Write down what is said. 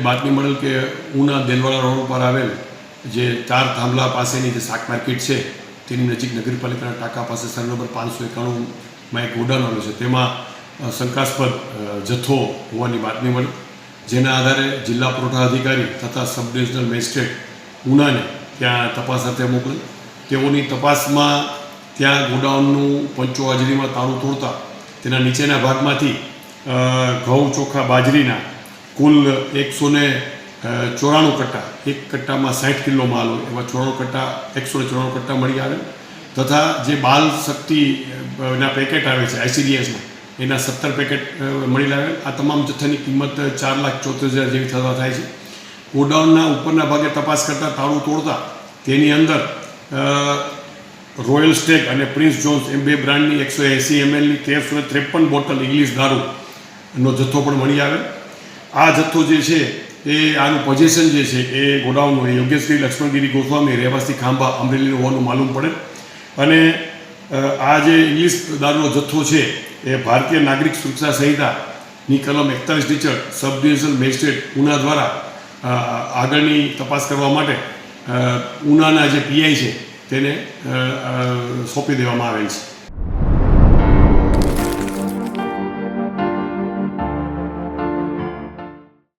બાતમી મળેલ કે ઉના દેલવાડા રોડ પર આવેલ જે 4 થાંભલા પાસેની જે શાક માર્કેટ છે તેની નજીક નગરપાલિકાના ટાંકા પાસે સર્વે નંબર 591માં એક ગોડાઉન આવેલું છે. તેમાં શંકાસ્પદ જથ્થો હોવાની બાતમી મળી, જેના આધારે જિલ્લા પુરવઠા અધિકારી તથા સબ ડિવિઝનલ મેજિસ્ટ્રેટ ઉનાને ત્યાં તપાસ અર્થે મોકલી. તેઓની તપાસમાં ત્યાં ગોડાઉનનું પંચો હાજરીમાં તાળું તોડતા તેના નીચેના ભાગમાંથી ઘઉં ચોખા બાજરીના કુલ 194 કટ્ટા, એક કટ્ટામાં 60 કિલો માલ હોય એવા 194 કટ્ટા મળી આવે તથા જે બાલ શક્તિના પેકેટ આવે છે ICDSના એના 17 પેકેટ મળી આવે. આ તમામ જથ્થાની કિંમત 4,74,000 જેવી થવા થાય છે. ગોડાઉનના ઉપરના ભાગે તપાસ કરતાં તાળું તોડતા તેની અંદર રોયલ સ્ટેગ અને પ્રિન્સ જોન્સ એમ 2 બ્રાન્ડની 180 mlની 1353 બોટલ ઇંગ્લિશ દારૂનો જથ્થો પણ મળી આવે. આ જથ્થો જે છે એ આનું પોઝિશન જે છે એ ગોડાઉનનું એ યોગેશગીરી લક્ષ્મણગીરી ગોસ્વામી રહેવાસી ખાંભા અમરેલીનું હોવાનું માલુમ પડે. અને આ જે ઇંગ્લિશ દારૂનો જથ્થો છે એ ભારતીય નાગરિક સુરક્ષા સંહિતાની કલમ 41 હેઠળ સબ ડિવિઝનલ મેજિસ્ટ્રેટ ઉના દ્વારા આગળની તપાસ કરવા માટે ઉનાના જે PI છે તેને સોંપી દેવામાં આવેલ છે.